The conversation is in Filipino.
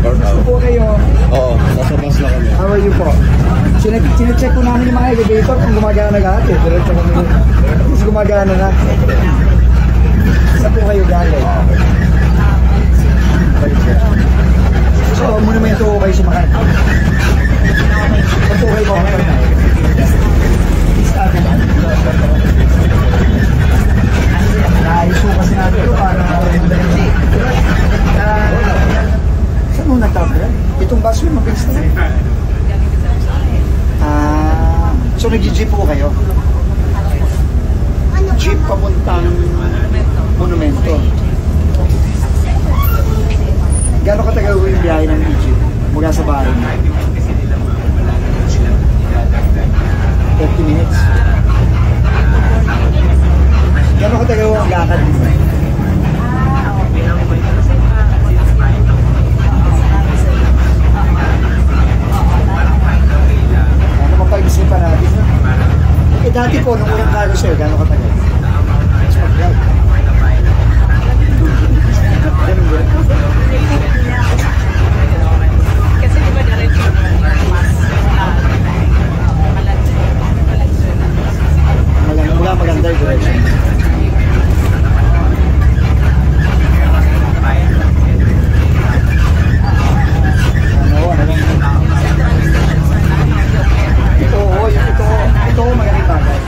Gusto po kayo. Oo, nasa bus na kami. How are you po? Sinecheck ko namin yung mga elevator kung gumagana lahat eh. Diretso kami. At least gumagana na. Saan po kayo galing? So, muna mo yung tuho kayo sumakay. Saan po kayo po? Naayos ko kasi natin ito para saan mo nagtabra? Itong bus yung mabilis na. So nag-jeep po kayo? Jeep papuntang monumento. Gano'ng katagal ko yung biyahe ng jeep mula sa bahay mo? 30 minutes. Gano'ng katagal ko ang lakad mo? Pag-isip pa natin. Eh dati po, nung unang kago sa'yo, gano'ng katagal? Ganun ba? Kasi di ba diretso mula maganda yung direction. Ito magaling bagay.